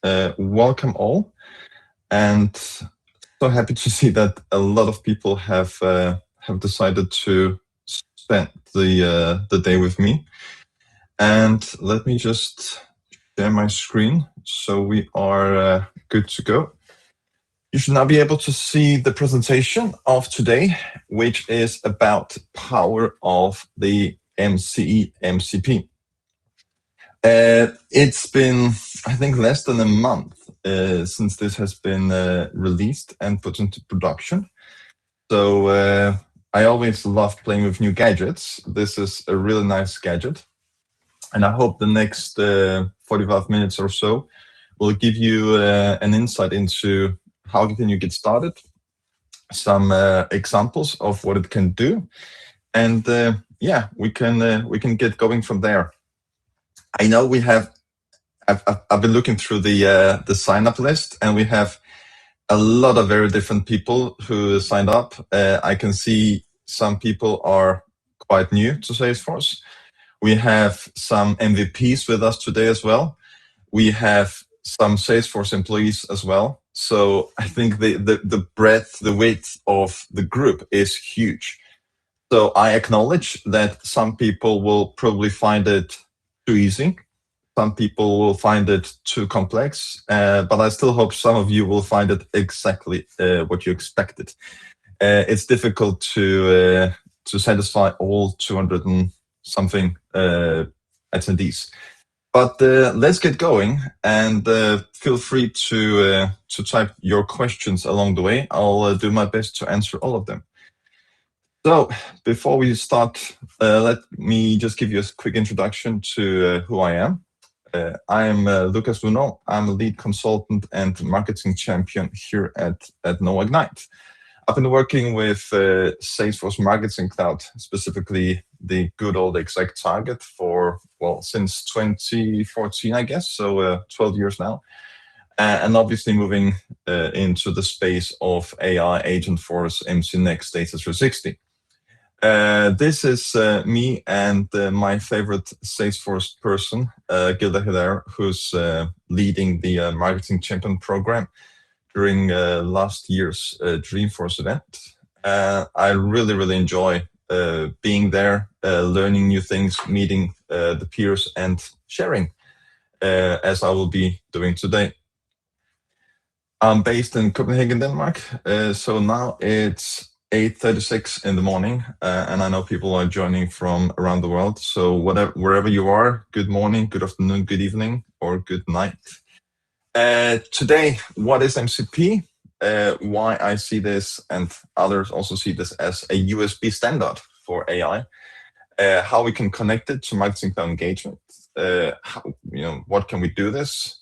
Welcome all, and so happy to see that a lot of people have decided to spend the day with me. And let me just share my screen so we are good to go. You should now be able to see the presentation of today, which is about power of the MCE MCP. It's been, I think, less than a month since this has been released and put into production. So I always love playing with new gadgets. This is a really nice gadget. And I hope the next 45 minutes or so will give you an insight into how can you get started, some examples of what it can do, and yeah, we can get going from there. I know we have. I've been looking through the sign up list, and we have a lot of very different people who signed up. I can see some people are quite new to Salesforce. We have some MVPs with us today as well. We have some Salesforce employees as well. So I think the breadth, the width of the group is huge. So I acknowledge that some people will probably find it too easy. Some people will find it too complex, but I still hope some of you will find it exactly what you expected. It's difficult to satisfy all 200 and something attendees. But let's get going, and feel free to type your questions along the way. I'll do my best to answer all of them. So before we start, let me just give you a quick introduction to who I am. I am Lukas Lunow. I'm a lead consultant and marketing champion here at NoA Ignite. I've been working with Salesforce Marketing Cloud, specifically the good old exact target for, well, since 2014, I guess, so 12 years now. And obviously moving into the space of AI, Agentforce, MC Next, Data 360. This is me and my favorite Salesforce person, Gilda Hilaire, who's leading the Marketing Champion program during last year's Dreamforce event. I really enjoy being there, learning new things, meeting the peers, and sharing, as I will be doing today. I'm based in Copenhagen, Denmark, so now it's 8:36 in the morning, and I know people are joining from around the world. So wherever you are, good morning, good afternoon, good evening, or good night. Today, what is MCP? Why I see this, and others also see this as a USB standard for AI. How we can connect it to Marketing Cloud Engagement. What can we do this?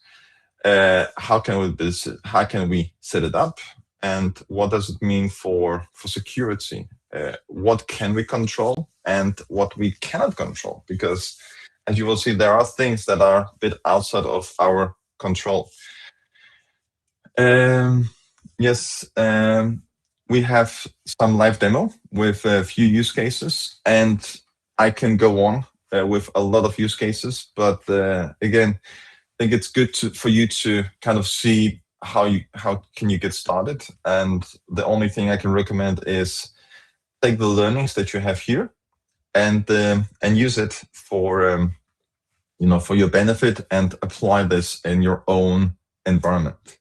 How can we set it up? And what does it mean for security? What can we control and what we cannot control? Because as you will see, there are things that are a bit outside of our control. We have some live demo with a few use cases, and I can go on with a lot of use cases. But again, I think it's good for you to kind of see how can you get started. And the only thing I can recommend is take the learnings that you have here and use it for for your benefit, and apply this in your own environment.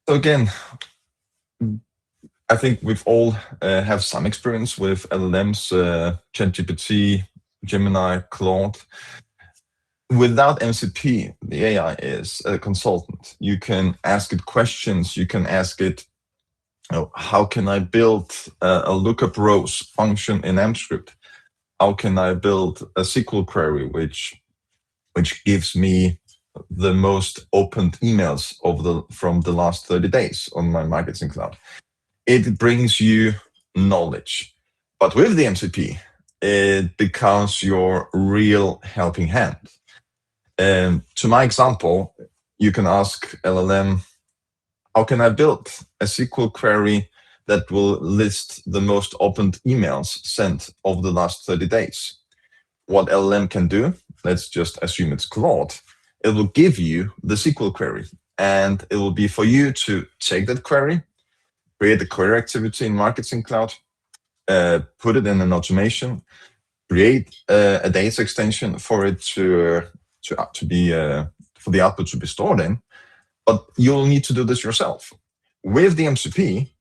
So again, I think we've all have some experience with LLMs, ChatGPT, Gemini, Claude. Without MCP, the AI is a consultant. You can ask it questions. You can ask it, how can I build a lookup rows function in AmpScript? How can I build a SQL query which gives me the most opened emails from the last 30 days on my Marketing Cloud? It brings you knowledge. But with the MCP, it becomes your real helping hand. To my example, you can ask LLM, how can I build a SQL query that will list the most opened emails sent over the last 30 days? What LLM can do, let's just assume it's Claude, it will give you the SQL query, and it will be for you to take that query, create a query activity in Marketing Cloud, put it in an automation, create a data extension for it to be for the output to be stored in. But you'll need to do this yourself. With the MCP,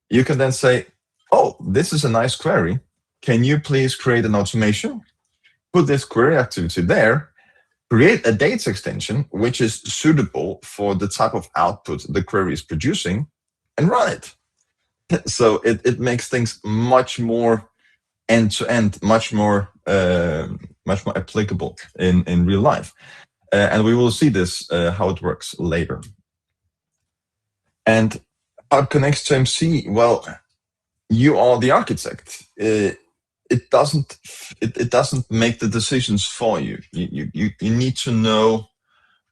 you can then say, oh, this is a nice query. Can you please create an automation, put this query activity there, create a data extension which is suitable for the type of output the query is producing, and run it. So it makes things much more end-to-end, much more applicable in real life. And we will see this, how it works later. And how it connects to MCE, well, you are the architect. It doesn't make the decisions for you. You need to know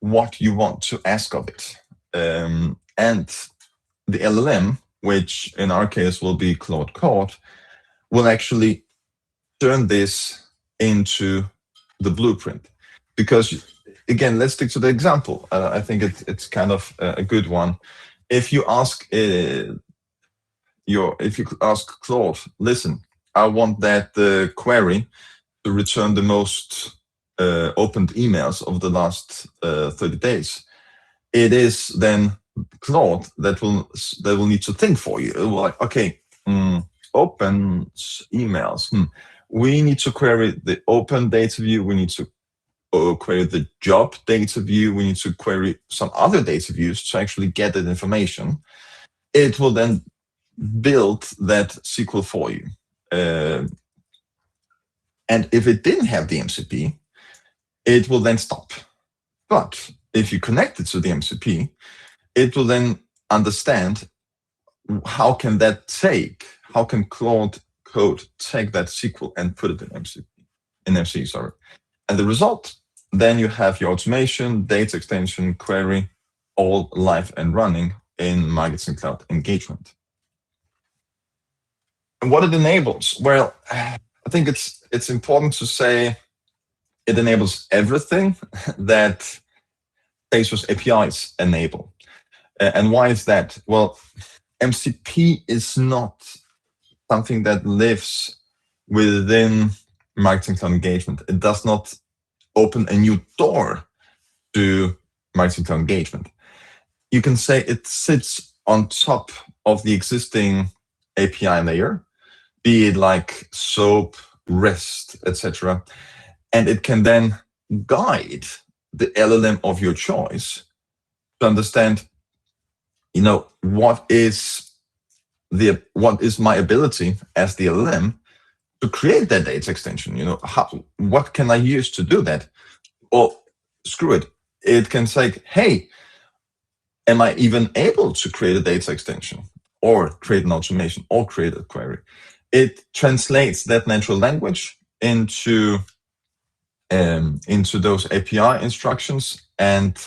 what you want to ask of it. And the LLM, which in our case will be Claude Code, will actually turn this into the blueprint. Because again, let's stick to the example. I think it's kind of a good one. If you ask Claude, listen, I want that query to return the most opened emails of the last 30 days. It is then Claude that will need to think for you. It will like, okay, opens emails. We need to query the open data view. We need to query the job data view. We need to query some other data views to actually get that information. It will then build that SQL for you. And if it didn't have the MCP, it will then stop. But if you connect it to the MCP, it will then understand how can Claude Code take that SQL and put it in MCE, And the result, then you have your automation, data extension, query, all live and running in Marketing Cloud Engagement. And what it enables? Well, I think it's important to say it enables everything that Salesforce APIs enable. And why is that? Well, MCP is not something that lives within Marketing Cloud Engagement. It does not open a new door to Marketing Cloud Engagement. You can say it sits on top of the existing API layer, be it like SOAP, REST, etc. And it can then guide the LLM of your choice to understand, what is my ability as the LLM to create that data extension? What can I use to do that? Or screw it. It can say, hey, am I even able to create a data extension or create an automation or create a query? It translates that natural language into those API instructions and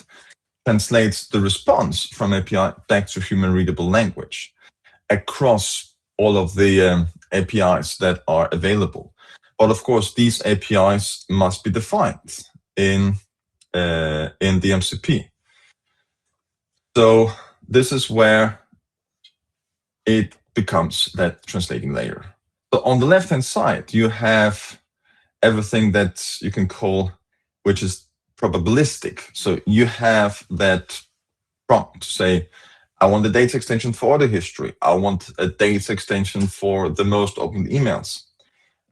translates the response from API back to human readable language across all of the APIs that are available. But of course, these APIs must be defined in the MCP. So this is where it becomes that translating layer. So on the left-hand side, you have everything that you can call, which is probabilistic. So you have that prompt to say, I want a data extension for the history. I want a data extension for the most opened emails.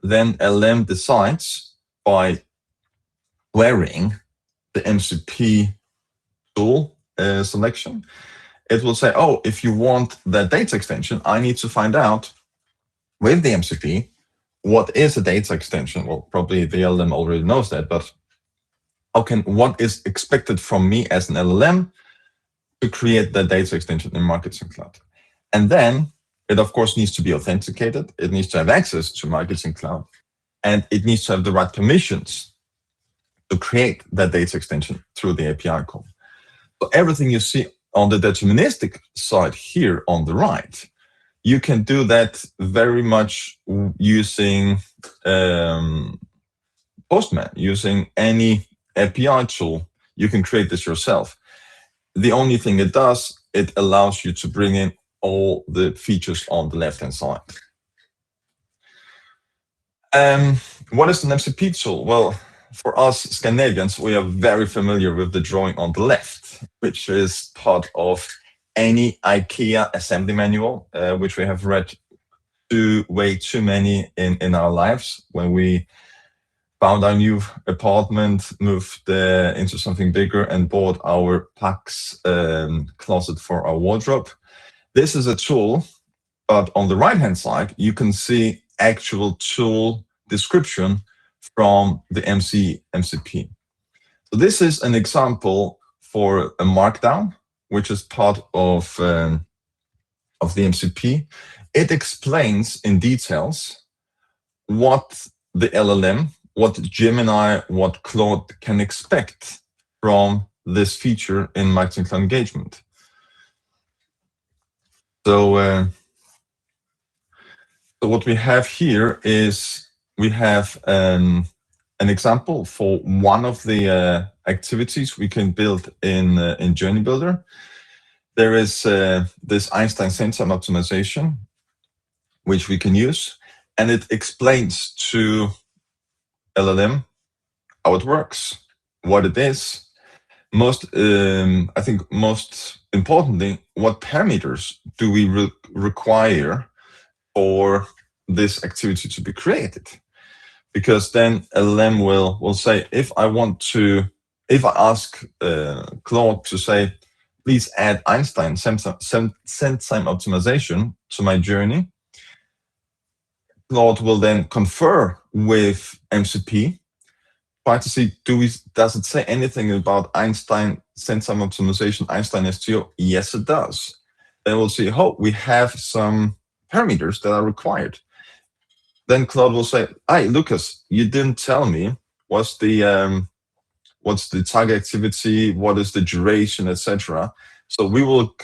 Then LM decides by querying the MCP tool selection. It will say, oh, if you want that data extension, I need to find out with the MCP, what is a data extension? Well, probably the LLM already knows that, but what is expected from me as an LLM to create the data extension in Marketing Cloud? And then it, of course, needs to be authenticated. It needs to have access to Marketing Cloud, and it needs to have the right permissions to create that data extension through the API call. So everything you see on the deterministic side here on the right, you can do that very much using Postman, using any API tool You can create this yourself. The only thing it does, it allows you to bring in all the features on the left-hand side. What is an MCP tool? Well, for us Scandinavians, we are very familiar with the drawing on the left, which is part of any IKEA assembly manual, which we have read way too many in our lives when we found our new apartment, moved into something bigger, and bought our Pax closet for our wardrobe. This is a tool, but on the right-hand side, you can see actual tool description from the MCP. So this is an example for a markdown, which is part of the MCP. It explains in details what the LLM, what Gemini, what Claude can expect from this feature in Marketing Cloud Engagement. So what we have here is we have an example for one of the activities we can build in Journey Builder. There is this Einstein sensor optimization, which we can use, and it explains to LLM how it works, what it is. I think most importantly, what parameters do we require for this activity to be created? Because then LLM will say, if I ask Claude to say, please add Einstein sensor optimization to my journey, Claude will then confer with MCP, try to see, does it say anything about Einstein sensor optimization, Einstein STO? Yes, it does. Then we'll see, we have some parameters that are required. Then Claude will say, "Hey, Lukas, you didn't tell me what's the target activity, what is the duration, etc." So we will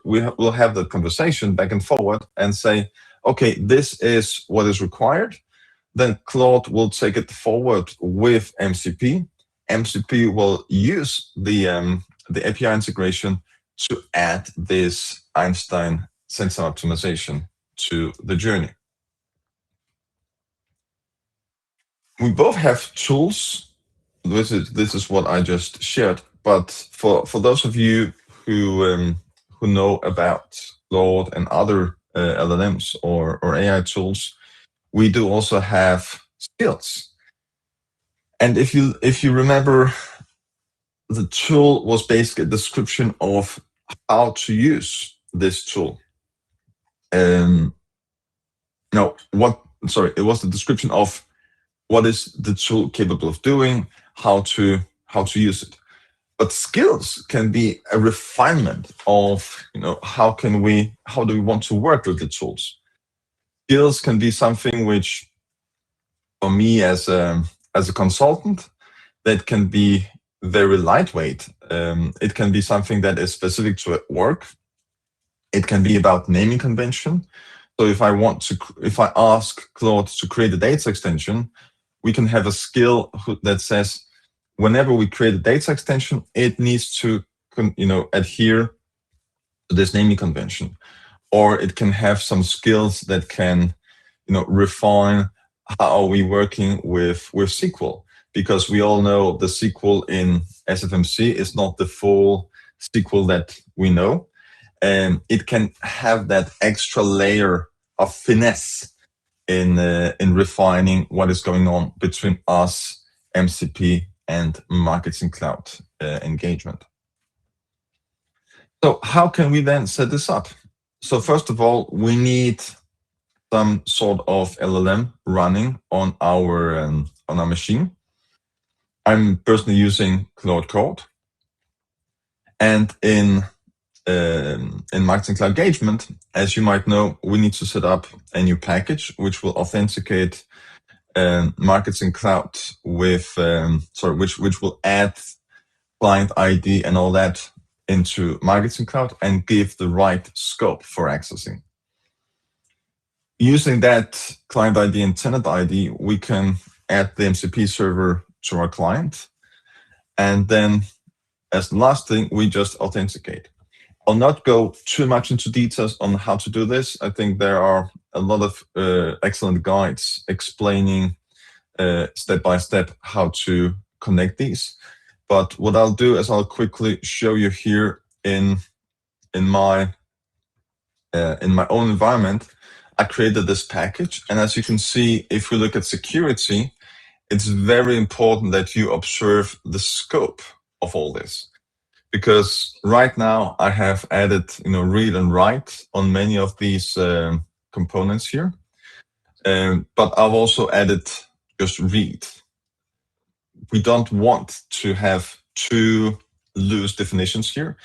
we'll have the conversation back and forward and say, "Okay, this is what is required." Then Claude will take it forward with MCP. MCP will use the API integration to add this Einstein sensor optimization to the journey. We both have tools. This is what I just shared. But for those of you who know about Claude and other LLMs or AI tools, we do also have skills. And if you remember, the tool was basically a description of how to use this tool. It was the description of what is the tool capable of doing, how to use it. But skills can be a refinement of, how do we want to work with the tools. Skills can be something which, for me as a consultant, that can be very lightweight. It can be something that is specific to work. It can be about naming convention. So if I ask Claude to create a data extension, we can have a skill that says, whenever we create a data extension, it needs to adhere to this naming convention. Or it can have some skills that can refine how are we working with SQL, because we all know the SQL in SFMC is not the full SQL that we know, and it can have that extra layer of finesse in refining what is going on between us, MCP, and Marketing Cloud Engagement. So how can we then set this up? So first of all, we need some sort of LLM running on our machine. I'm personally using Claude Code, and in Marketing Cloud Engagement, as you might know, we need to set up a new package which will authenticate Marketing Cloud with which will add client ID and all that into Marketing Cloud and give the right scope for accessing. Using that client ID and tenant ID, we can add the MCP server to our client. And then as the last thing, we just authenticate. I'll not go too much into details on how to do this. I think there are a lot of excellent guides explaining step by step how to connect these. But what I'll do is I'll quickly show you here in my own environment. I created this package, and as you can see, if we look at security, it's very important that you observe the scope of all this. Because right now I have added, read and write on many of these components here, but I've also added just read. We don't want to have too loose definitions here,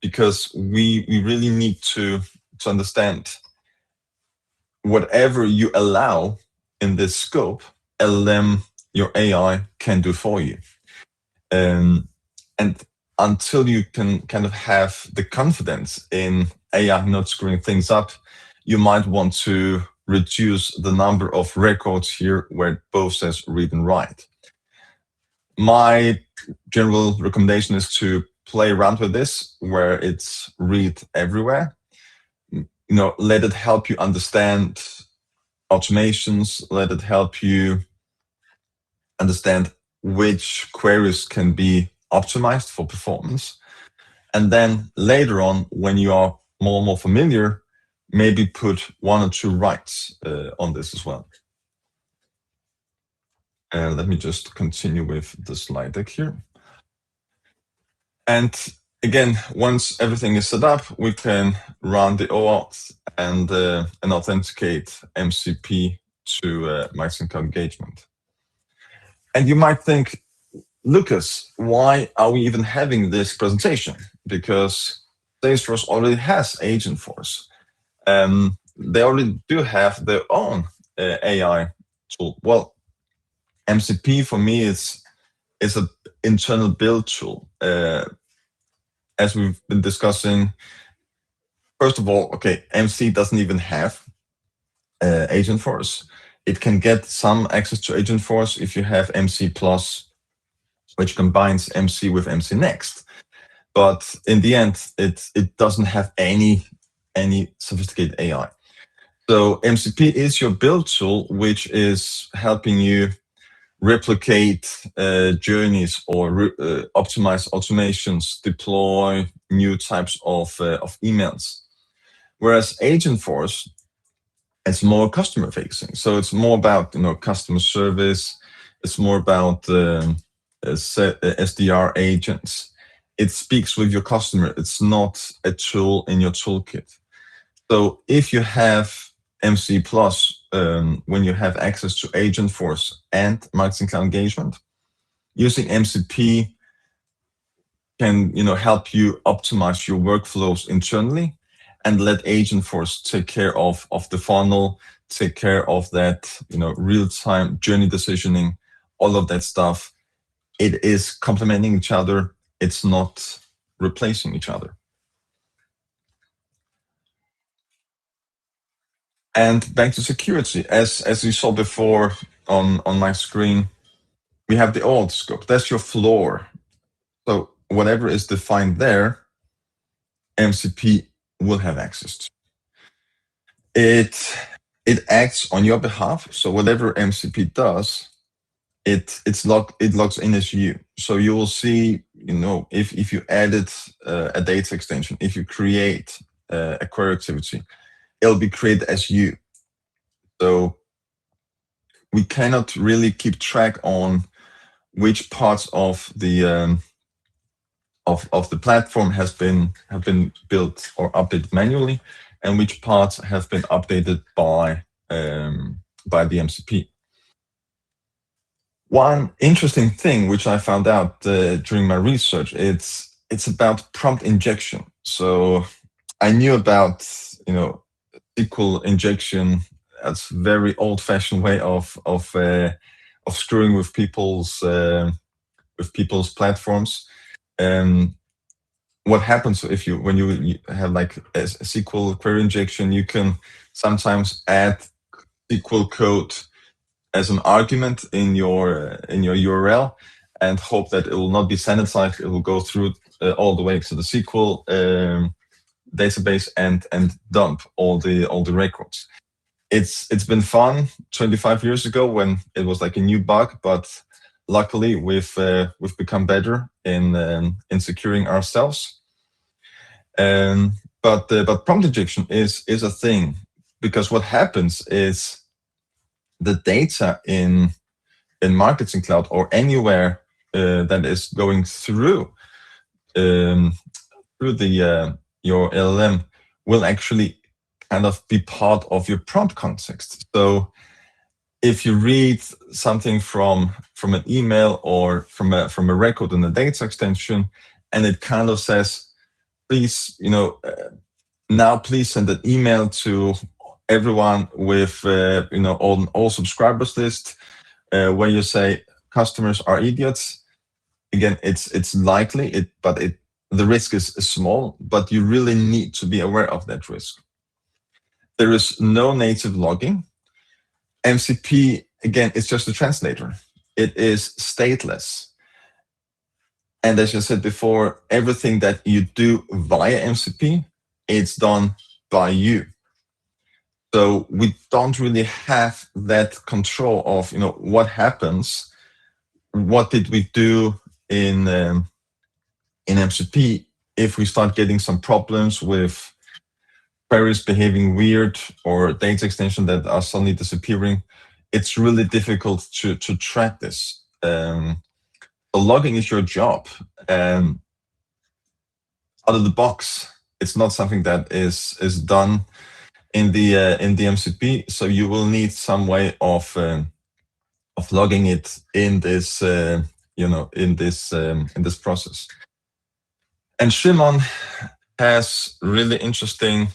because we really need to understand whatever you allow in this scope, LLM, your AI can do for you. And until you can kind of have the confidence in AI not screwing things up, you might want to reduce the number of records here where it both says read and write. My general recommendation is to play around with this, where it's read everywhere. Let it help you understand automations, let it help you understand which queries can be optimized for performance. And then later on, when you are more and more familiar, maybe put one or two writes on this as well. Let me just continue with the slide deck here. And again, once everything is set up, we can run the OAuth and authenticate MCP to Marketing Cloud Engagement. And you might think, Lukas, why are we even having this presentation? Because Salesforce already has Agentforce. They already do have their own AI tool. Well, MCP for me is an internal build tool. As we've been discussing, first of all, okay, MC doesn't even have Agentforce. It can get some access to Agentforce if you have MC Plus, which combines MC with MC Next. But in the end, it doesn't have any sophisticated AI. So MCP is your build tool, which is helping you replicate journeys or optimize automations, deploy new types of emails. Whereas Agentforce, it's more customer facing. So it's more about customer service. It's more about SDR agents. It speaks with your customer. It's not a tool in your toolkit. So if you have MC Plus, when you have access to Agentforce and Marketing Cloud Engagement, using MCP can help you optimize your workflows internally, and let Agentforce take care of the funnel, take care of that real-time journey decisioning, all of that stuff. It is complementing each other. It's not replacing each other. And back to security, as you saw before on my screen, we have the OAuth scope. That's your floor. So whatever is defined there, MCP will have access to. It acts on your behalf. So whatever MCP does, it logs in as you. So you will see, if you added a data extension, if you create a query activity, it'll be created as you. So we cannot really keep track on which parts of the platform have been built or updated manually, and which parts have been updated by the MCP. One interesting thing which I found out during my research, it's about prompt injection. So I knew about SQL injection. That's very old-fashioned way of screwing with people's platforms. What happens when you have like a SQL query injection? You can sometimes add SQL code as an argument in your URL, and hope that it will not be sanitized. It will go through all the way to the SQL database and dump all the records. It's been fun 25 years ago when it was like a new bug, but luckily we've become better in securing ourselves. But prompt injection is a thing, because what happens is the data in Marketing Cloud or anywhere that is going through the your LLM will actually kind of be part of your prompt context. So if you read something from an email or from a record in a data extension, and it kind of says, please, now please send an email to everyone with on all subscribers list, where you say customers are idiots. Again, it's likely, but the risk is small, but you really need to be aware of that risk. There is no native logging. MCP, again, is just a translator. It is stateless. And as I said before, everything that you do via MCP, it's done by you. So we don't really have that control of, what happens. What did we do in MCP if we start getting some problems with queries behaving weird or data extensions that are suddenly disappearing? It's really difficult to track this. The logging is your job. Out of the box, it's not something that is done in the MCP. So you will need some way of logging it in this in this process. And Shimon has really interesting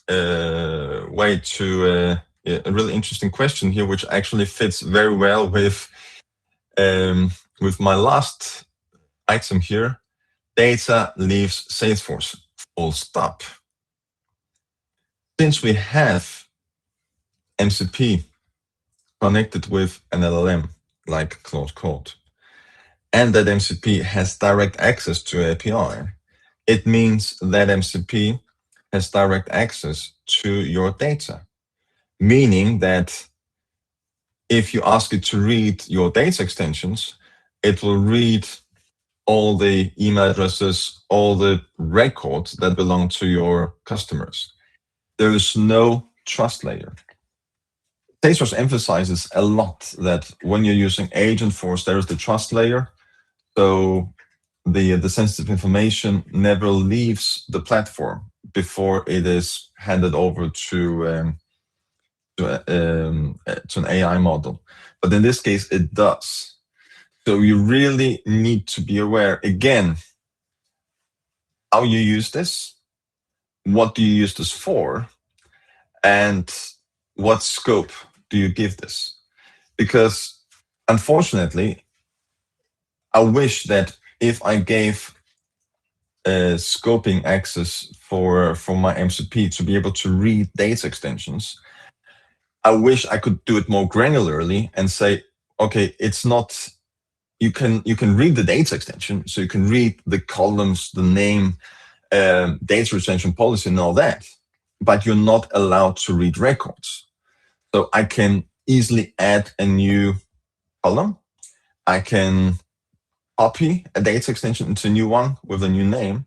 way to a really interesting question here, which actually fits very well with my last item here. Data leaves Salesforce, full stop. Since we have MCP connected with an LLM like Claude Code, and that MCP has direct access to API, it means that MCP has direct access to your data, meaning that if you ask it to read your data extensions, it will read all the email addresses, all the records that belong to your customers. There is no trust layer. Salesforce emphasizes a lot that when you're using Agentforce, there is the trust layer. So the sensitive information never leaves the platform before it is handed over to an AI model. But in this case, it does. So you really need to be aware, again, how you use this, what do you use this for, and what scope do you give this? Because unfortunately, I wish that if I gave scoping access for my MCP to be able to read data extensions, I wish I could do it more granularly and say, okay, it's not, you can read the data extension, so you can read the columns, the name, data retention policy and all that, but you're not allowed to read records. So I can easily add a new column. I can copy a data extension into a new one with a new name.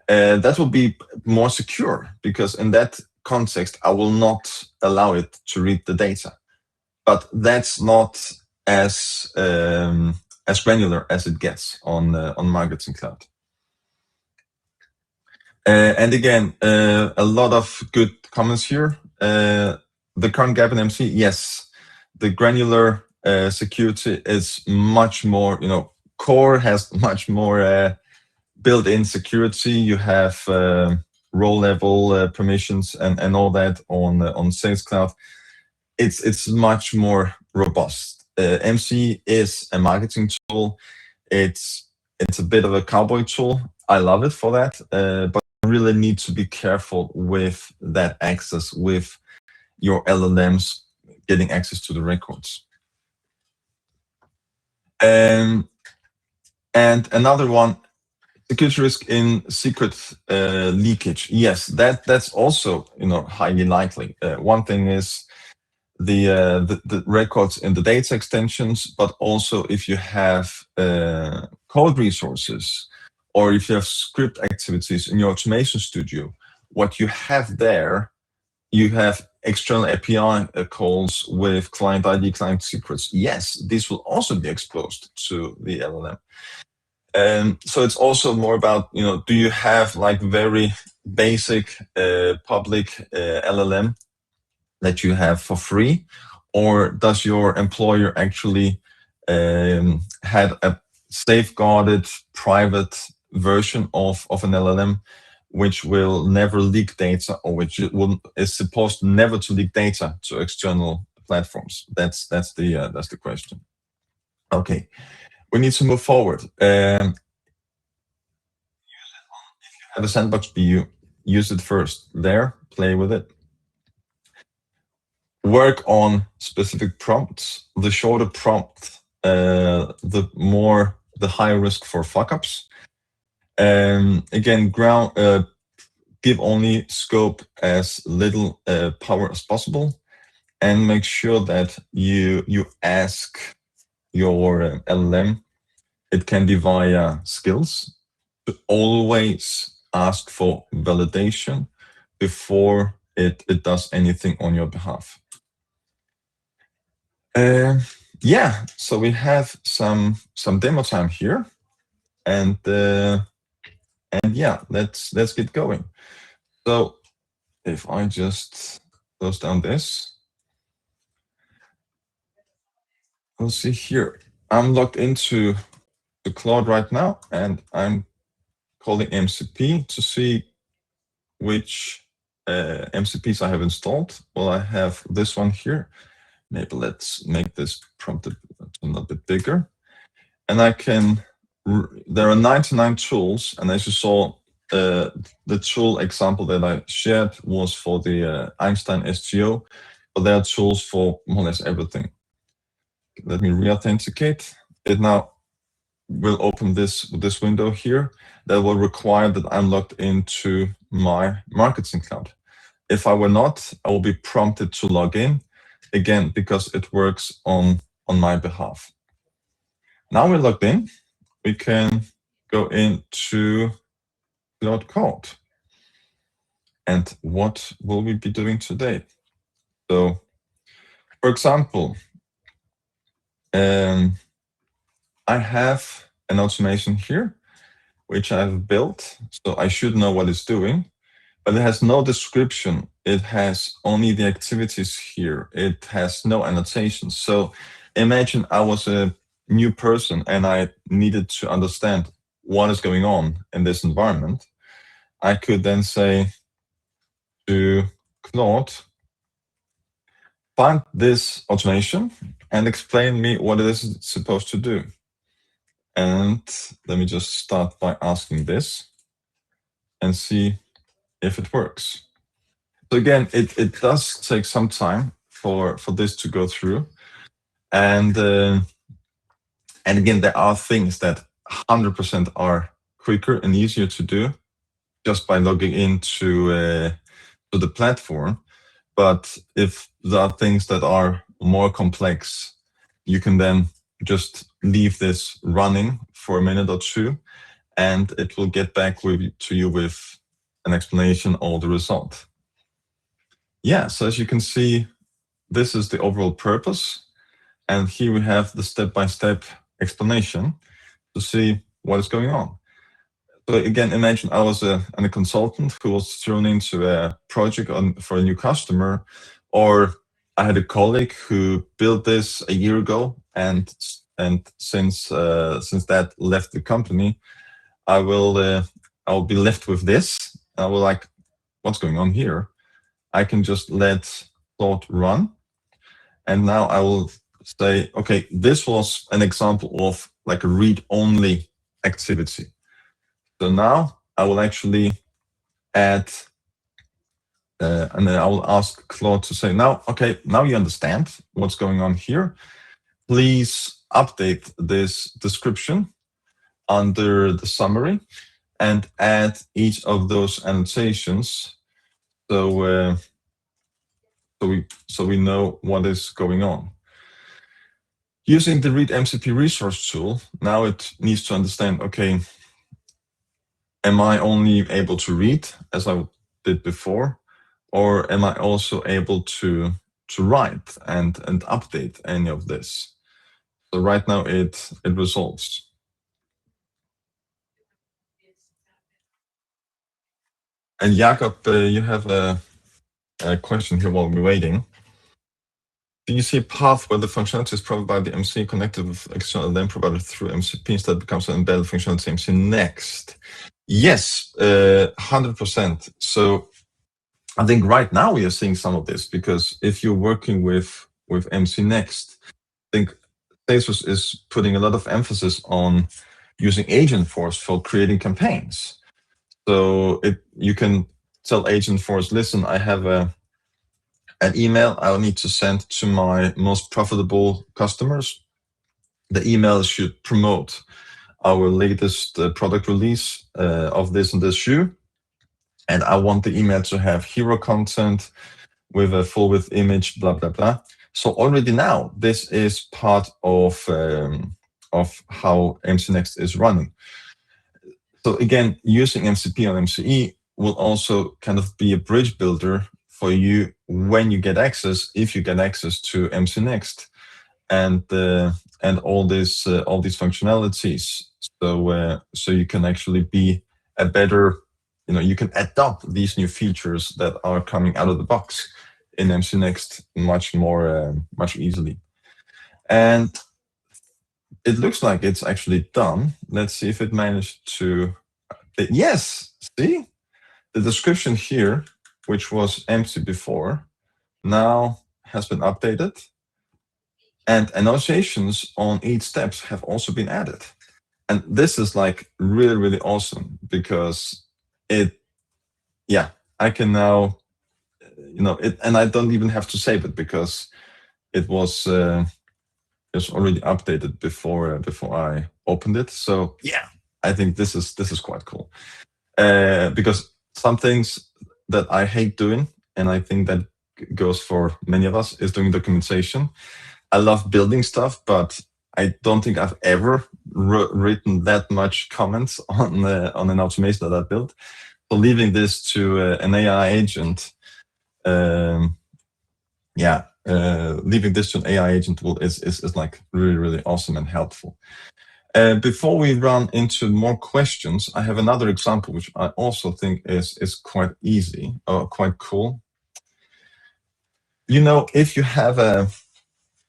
That will be more secure, because in that context, I will not allow it to read the data. But that's not as granular as it gets on Marketing Cloud. And again, a lot of good comments here. The current gap in MC, yes, the granular security is much more, core has much more built-in security. You have role level permissions and all that on Sales Cloud. It's much more robust. MCE is a marketing tool. It's a bit of a cowboy tool. I love it for that, but you really need to be careful with that access, with your LLMs getting access to the records. And another one, security risk in secret leakage. Yes, that's also highly likely. One thing is the records in the data extensions, but also if you have code resources or if you have script activities in your automation studio, what you have there, you have external API calls with client ID, client secrets. Yes, this will also be exposed to the LLM. So it's also more about, do you have like very basic public LLM that you have for free, or does your employer actually had a safeguarded private version of an LLM which will never leak data, or which is supposed never to leak data to external platforms? That's the question. Okay, we need to move forward. If you have a sandbox view, use it first there, play with it. Work on specific prompts. The shorter prompt, the higher risk for fuck-ups. Again, give only scope as little power as possible, and make sure that you ask your LLM. It can be via skills, to always ask for validation before it does anything on your behalf. Yeah, so we have some demo time here, and yeah, let's get going. So if I just close down this, we'll see here. I'm logged into the Claude right now, and I'm calling MCP to see which MCPs I have installed. Well, I have this one here. Maybe let's make this prompt a little bit bigger. And I can, there are 99 tools, and as you saw, the tool example that I shared was for the Einstein SGO, but there are tools for more or less everything. Let me re-authenticate. It now will open this window here that will require that I'm logged into my Marketing Cloud. If I were not, I will be prompted to log in again, because it works on my behalf. Now we're logged in, we can go into Claude Code. And what will we be doing today? So, for example, I have an automation here, which I've built, so I should know what it's doing, but it has no description. It has only the activities here. It has no annotations. So imagine I was a new person and I needed to understand what is going on in this environment. I could then say to Claude, find this automation and explain me what it is supposed to do. And let me just start by asking this and see if it works. So again, it does take some time for this to go through. And again, there are things that 100% are quicker and easier to do just by logging into to the platform. But if there are things that are more complex, you can then just leave this running for a minute or two, and it will get back to you with an explanation or the result. Yeah, so as you can see, this is the overall purpose. And here we have the step-by-step explanation to see what is going on. So again, imagine I was a consultant who was thrown into a project for a new customer, or I had a colleague who built this a year ago, and since that left the company, I will be left with this. I will like, what's going on here? I can just let Claude run, and now I will say, okay, this was an example of like a read-only activity. So now I will actually add, and then I will ask Claude to say, now, okay, now you understand what's going on here. Please update this description. under the summary and add each of those annotations so we know what is going on. Using the read MCP resource tool, now it needs to understand, okay, am I only able to read as I did before, or am I also able to write and update any of this? So right now it resolves. And Jakob, you have a question here while we're waiting. Do you see a path where the functionality is provided by the MCE connected with external LLM provided through MCP instead becomes an embedded functionality MCE next? Yes, 100%. So I think right now we are seeing some of this, because if you're working with MC Next, I think Salesforce is putting a lot of emphasis on using Agentforce for creating campaigns. So you can tell Agentforce, listen, I have an email I will need to send to my most profitable customers. The email should promote our latest product release of this and this shoe. And I want the email to have hero content with a full width image, blah, blah, blah. So already now, this is part of how MC Next is running. So again, using MCP on MCE will also kind of be a bridge builder for you when you get access, if you get access to MC Next and all these functionalities. So you can actually be a better, you can adopt these new features that are coming out of the box in MC Next much easily. And it looks like it's actually done. Let's see if it managed to. Yes, see? The description here, which was empty before, now has been updated. And annotations on each steps have also been added. And this is like really, really awesome, because I can now, and I don't even have to save it, because it was already updated before I opened it. So yeah, I think this is quite cool, because some things that I hate doing, and I think that goes for many of us, is doing documentation. I love building stuff, but I don't think I've ever written that much comments on an automation that I built. So leaving this to an AI agent, leaving this to an AI agent is like really, really awesome and helpful. Before we run into more questions, I have another example which I also think is quite easy or quite cool. If you have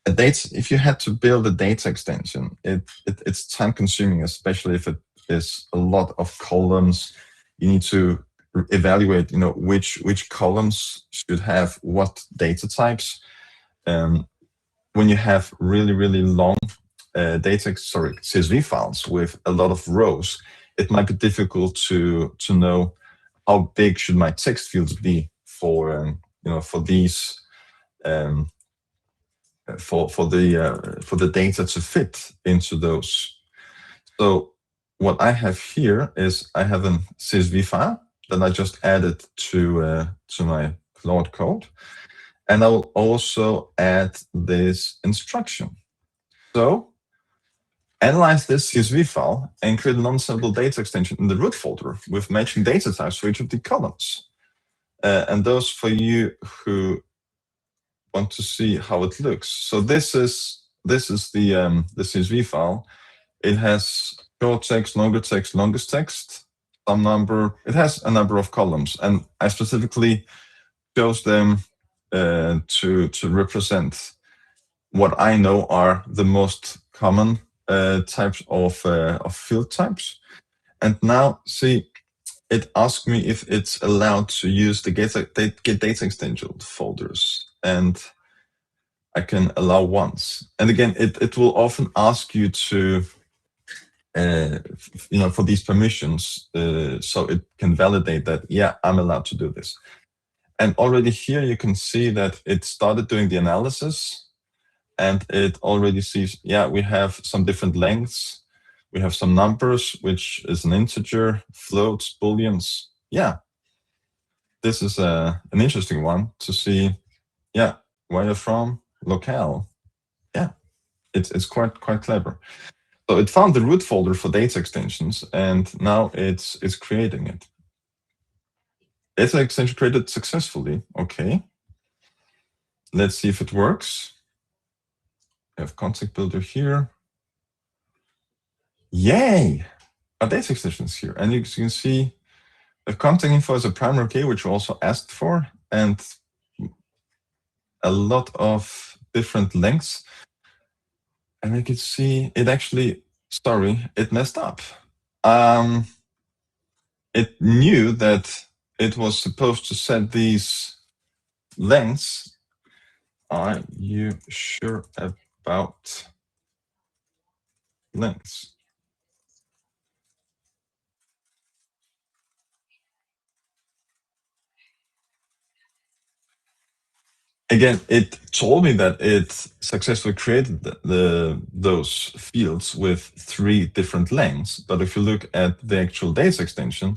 if you had to build a data extension, it's time consuming, especially if it is a lot of columns. You need to evaluate, which columns should have what data types. When you have really, really long CSV files with a lot of rows, it might be difficult to know how big should my text fields be for these for the data to fit into those. So what I have here is I have a CSV file that I just added to my Claude Code, and I will also add this instruction. So analyze this CSV file and create a non-sample data extension in the root folder with matching data types for each of the columns. And those for you who want to see how it looks. So this is the CSV file. It has short text, longer text, longest text, some number. It has a number of columns, and I specifically chose them to represent what I know are the most common types of field types. And now, see, it asks me if it's allowed to use the get data extension folders, and I can allow once. And again, it will often ask you to, for these permissions, so it can validate that, yeah, I'm allowed to do this. And already here you can see that it started doing the analysis, and it already sees, yeah, we have some different lengths. We have some numbers, which is an integer, floats, booleans. Yeah, this is an interesting one to see. Yeah, where you're from, locale. Yeah, it's quite clever. So it found the root folder for data extensions, and now it's creating it. Data extension created successfully. Okay. Let's see if it works. We have contact builder here. Yay! Our data extension is here. And you can see the contact info is a primary key, which we also asked for, and a lot of different lengths. And we can see it actually, sorry, it messed up. It knew that it was supposed to set these lengths. Are you sure about lengths? Again, it told me that it successfully created those fields with 3 different lengths. But if you look at the actual data extension,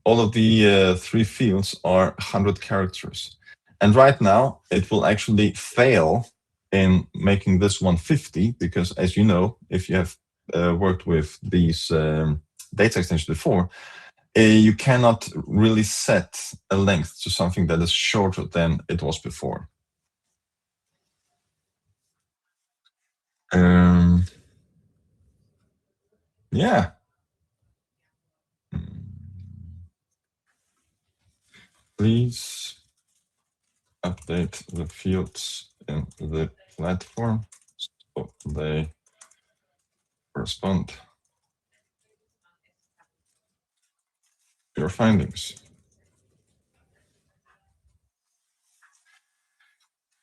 all of the 3 fields are 100 characters. And right now, it will actually fail in making this 150, because as you know, if you have worked with these data extensions before, you cannot really set a length to something that is shorter than it was before. Yeah. Please update the fields in the platform so they correspond to your findings.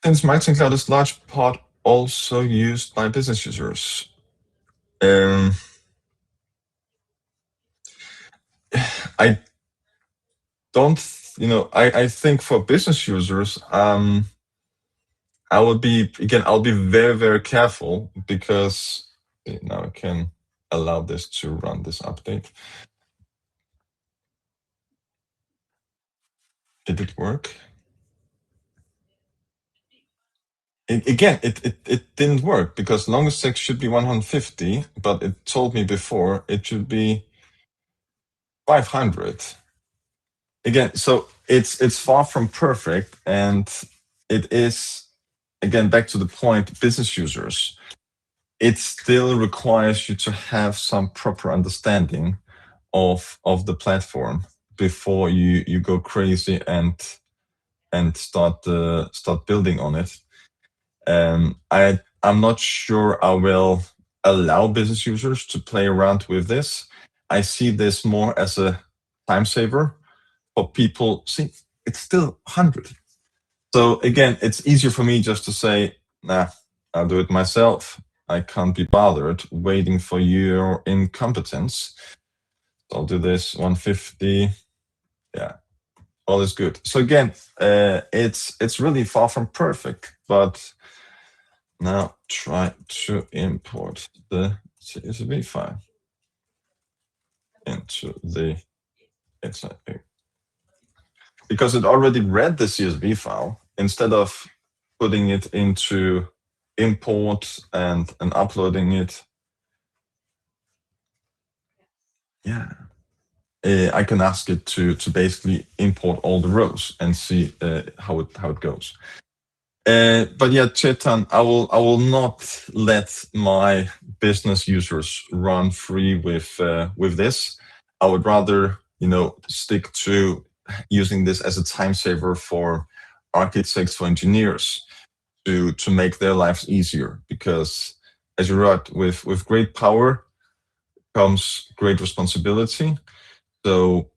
Since Marketing Cloud is large part also used by business users, I don't, I think for business users, I'll be very, very careful, because now I can allow this to run this update. Did it work? It didn't work, because longest text should be 150, but it told me before it should be 500. Again, so it's far from perfect, and it is, again, back to the point, business users, it still requires you to have some proper understanding of the platform before you go crazy and start building on it. I'm not sure I will allow business users to play around with this. I see this more as a time saver for people. See, it's still 100. So again, it's easier for me just to say, nah, I'll do it myself. I can't be bothered waiting for your incompetence. So I'll do this 150. Yeah, all is good. So again, it's really far from perfect, but now try to import the CSV file into the XIP. Because it already read the CSV file, instead of putting it into import and uploading it. Yeah, I can ask it to basically import all the rows and see how it goes. But yeah, Chetan, I will not let my business users run free with this. I would rather, stick to using this as a time saver for architects, for engineers, to make their lives easier. Because as you wrote, with great power comes great responsibility. So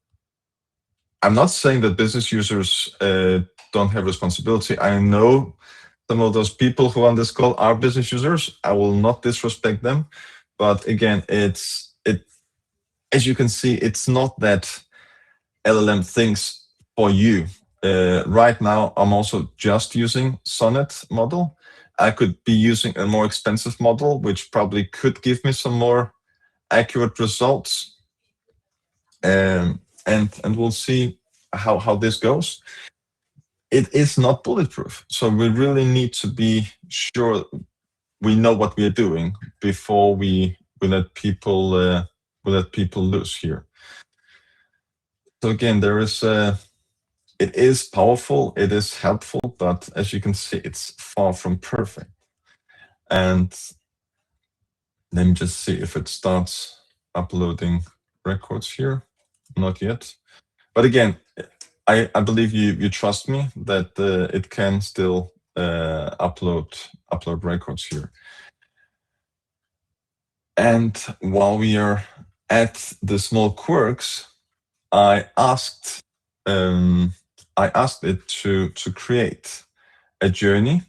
I'm not saying that business users don't have responsibility. I know some of those people who on this call are business users. I will not disrespect them. But again, as you can see, it's not that LLM thinks for you. Right now, I'm also just using Sonnet model. I could be using a more expensive model, which probably could give me some more accurate results, and we'll see how this goes. It is not bulletproof, so we really need to be sure we know what we are doing before we let people loose here. So again, there is it is powerful, it is helpful, but as you can see, it's far from perfect. And let me just see if it starts uploading records here. Not yet. But again, I believe you trust me that it can still upload records here. And while we are at the small quirks, I asked it to create a journey,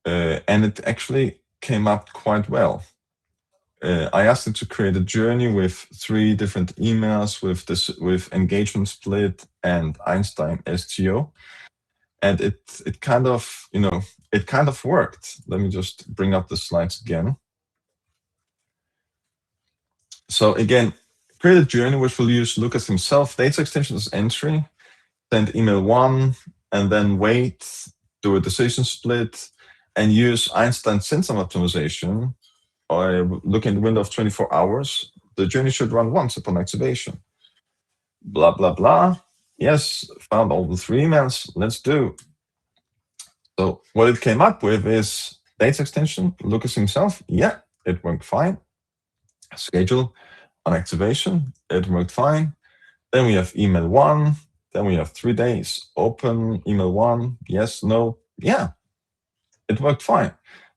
and it actually came up quite well. I asked it to create a journey with 3 different emails with engagement split and Einstein STO, and it kind of worked. Let me just bring up the slides again. So again, create a journey which will use Lukas himself, data extension as entry, send email 1, and then wait, do a decision split, and use Einstein system optimization. I look in the window of 24 hours. The journey should run once upon activation. Blah, blah, blah. Yes, found all the 3 emails. Let's do. So what it came up with is data extension, Lukas himself. Yeah, it worked fine. Schedule on activation. It worked fine. Then we have email 1. Then we have 3 days. Open email 1. Yes, no. Yeah, it worked fine.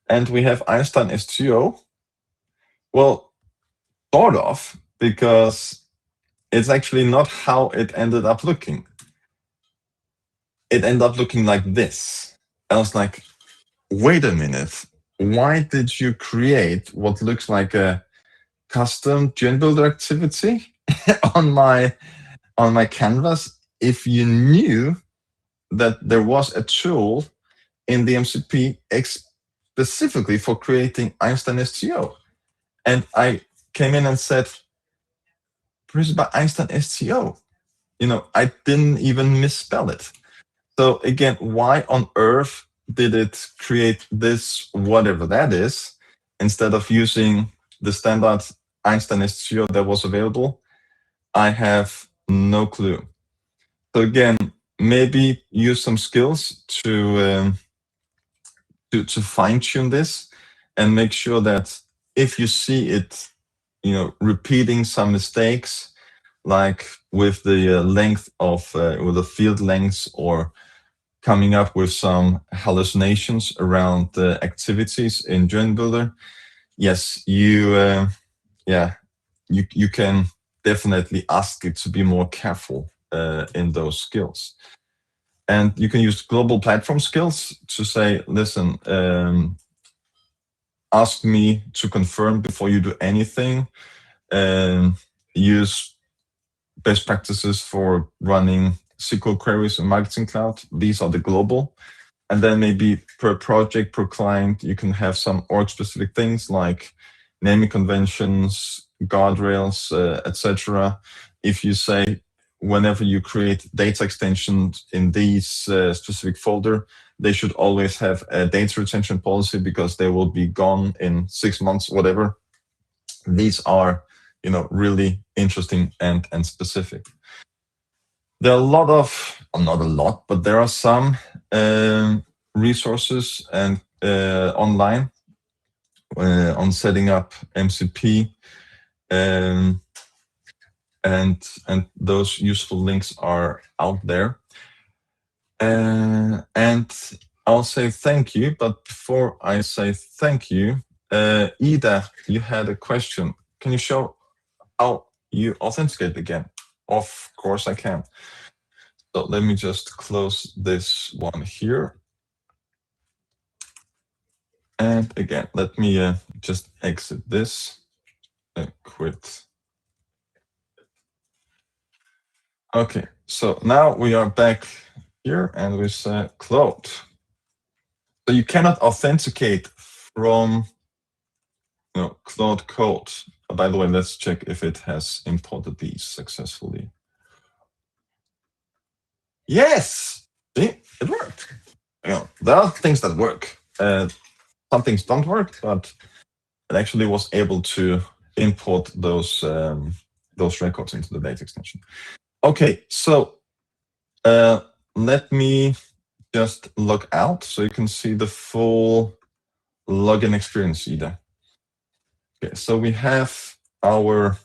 And we have Einstein STO. Well, sort of, because it's actually not how it ended up looking. It ended up looking like this. I was like, wait a minute. Why did you create what looks like a custom journey builder activity on my canvas if you knew that there was a tool in the MCP specifically for creating Einstein STO? And I came in and said, produced by Einstein STO. I didn't even misspell it. So again, why on earth did it create this, whatever that is, instead of using the standard Einstein STO that was available? I have no clue. So again, maybe use some skills to fine tune this and make sure that if you see it, repeating some mistakes, like with the length of, with the field lengths, or coming up with some hallucinations around the activities in Journey Builder, yes, you can definitely ask it to be more careful in those skills. And you can use global platform skills to say, listen, ask me to confirm before you do anything. Use best practices for running SQL queries in Marketing Cloud. These are the global. And then maybe per project, per client, you can have some org-specific things like naming conventions, guardrails, etc. If you say, whenever you create data extensions in these specific folder, they should always have a data retention policy because they will be gone in 6 months, whatever. These are, really interesting and specific. There are a lot of, not a lot, but there are some resources and online on setting up MCP, and those useful links are out there. And I'll say thank you, but before I say thank you, Ida, you had a question. Can you show how you authenticate again? Of course I can. So let me just close this one here. And again, let me just exit this, quit. Okay, so now we are back here and we say Claude. So you cannot authenticate from Claude Code. By the way, let's check if it has imported these successfully. Yes, see, it worked. There are things that work. Some things don't work, but it actually was able to import those records into the data extension. Okay, so let me just log out so you can see the full login experience either. Okay, so we have our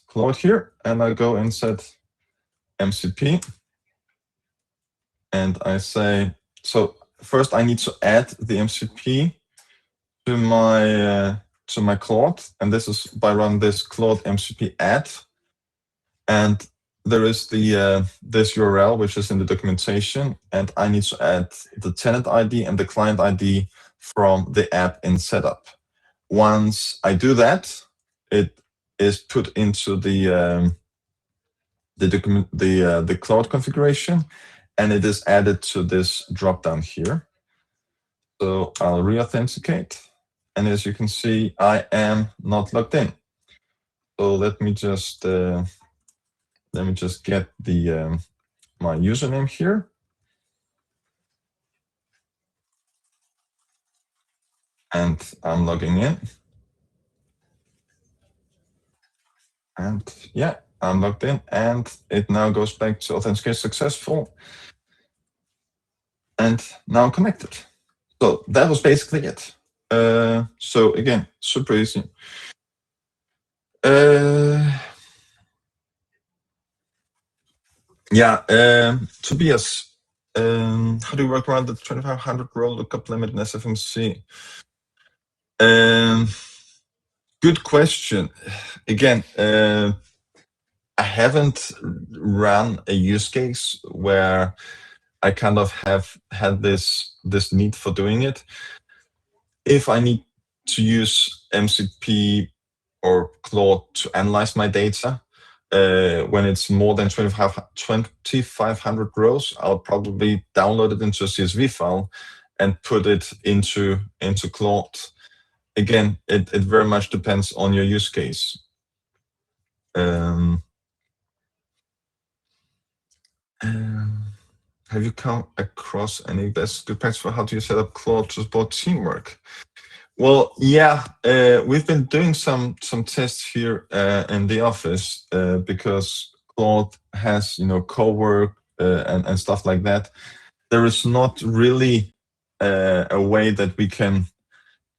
Claude here, and I go and set MCP, and I say, so first I need to add the MCP to my Claude, and this is by running this Claude MCP add, and there is the this URL which is in the documentation, and I need to add the tenant ID and the client ID from the app in setup. Once I do that, it is put into the Claude configuration, and it is added to this dropdown here. So I'll re-authenticate, and as you can see, I am not logged in. So let me just get the my username here, and I'm logging in. And yeah, I'm logged in, and it now goes back to authenticate successful. And now I'm connected. So that was basically it. So again, super easy. Tobias, how do you work around the 2500 row lookup limit in SFMC? Good question. Again, I haven't run a use case where I kind of have had this need for doing it. If I need to use MCP or Claude to analyze my data, when it's more than 2,500 rows, I'll probably download it into a CSV file and put it into Claude. Again, it very much depends on your use case. Have you come across any best good practice for how do you set up Claude to support teamwork? Well, yeah, we've been doing some tests here in the office because Claude has co-work and stuff like that. There is not really a way that we can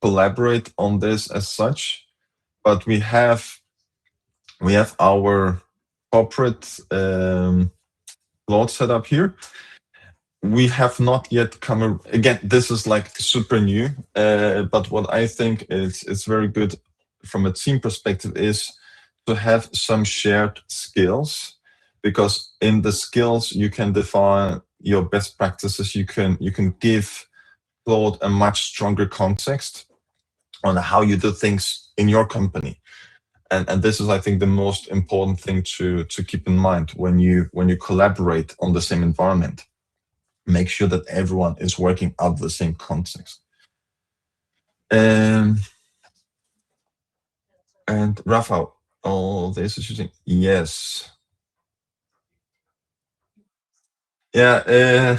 collaborate on this as such, but we have our corporate Claude setup here. We have not yet come again. This is like super new, but what I think is very good from a team perspective is to have some shared skills, because in the skills you can define your best practices. You can give Claude a much stronger context on how you do things in your company, and this is, I think, the most important thing to keep in mind when you collaborate on the same environment. Make sure that everyone is working out the same context. And Rafa, all this is using, yes. Yeah,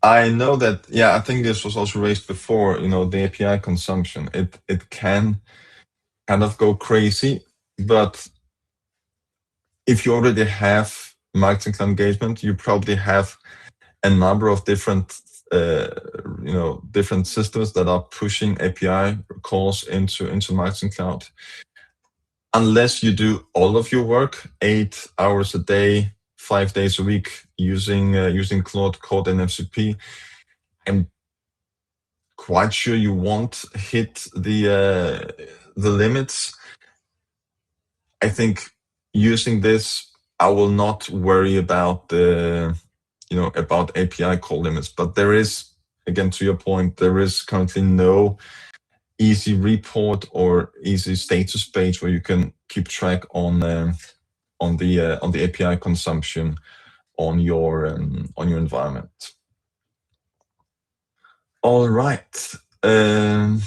I know that, yeah, I think this was also raised before, the API consumption. It can kind of go crazy, but if you already have marketing cloud engagement, you probably have a number of different different systems that are pushing API calls into Marketing Cloud. Unless you do all of your work 8 hours a day, 5 days a week using Claude Code and MCP, I'm quite sure you won't hit the limits. I think using this, I will not worry about about API call limits. But there is, again, to your point, there is currently no easy report or easy status page where you can keep track on the API consumption on your environment. All right, and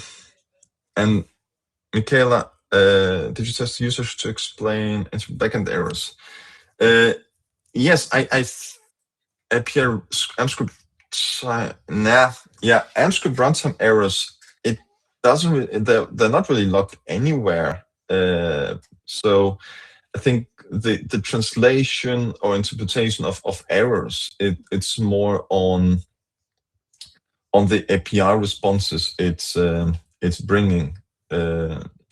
Michaela, Did you test users to explain backend errors? Yes, API MScript. Yeah, MScript runtime errors. It doesn't. They're not really logged anywhere. So I think the translation or interpretation of errors, it's more on the API responses it's bringing.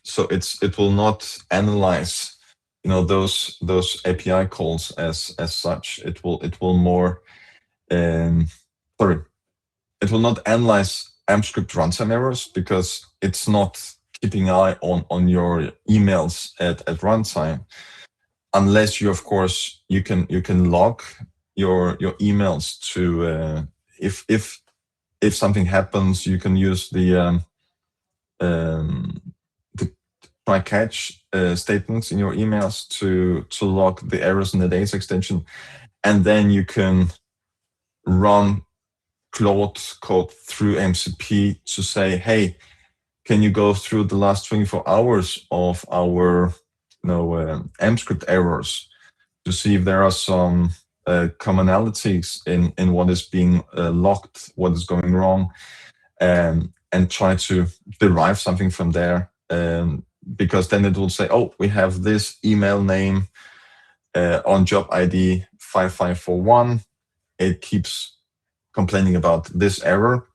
So it will not analyze, those API calls as such. It will more it will not analyze MScript runtime errors because it's not keeping an eye on your emails at runtime, unless you, of course, you can log your emails to if something happens, you can use the try catch statements in your emails to log the errors in the data extension, and then you can run Claude Code through MCP to say, hey, can you go through the last 24 hours of our MScript errors to see if there are some commonalities in what is being logged, what is going wrong, and try to derive something from there. Because then it will say, oh, we have this email name on job ID 5541. It keeps complaining about this error.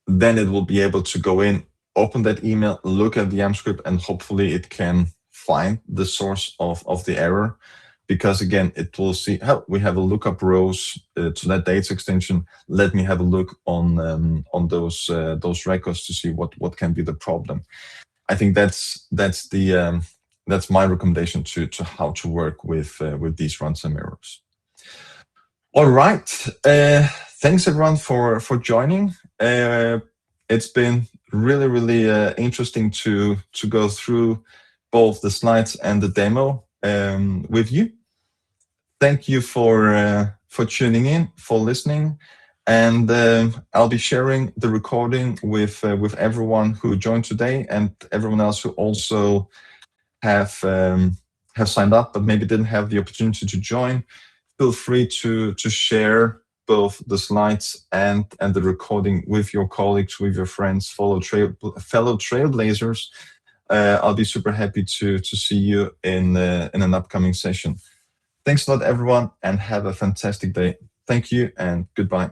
Then it will be able to go in, open that email, look at the MScript, and hopefully it can find the source of the error. Because again, it will see, oh, we have a lookup rows to that data extension. Let me have a look on those records to see what can be the problem. I think that's my recommendation to how to work with these runtime errors. All right, thanks everyone for joining. It's been really interesting to go through both the slides and the demo with you. Thank you for tuning in, for listening, and I'll be sharing the recording with everyone who joined today and everyone else who also have signed up but maybe didn't have the opportunity to join. Feel free to share both the slides and the recording with your colleagues, with your friends, fellow Trailblazers. I'll be super happy to see you in an upcoming session. Thanks a lot, everyone, and have a fantastic day. Thank you and goodbye.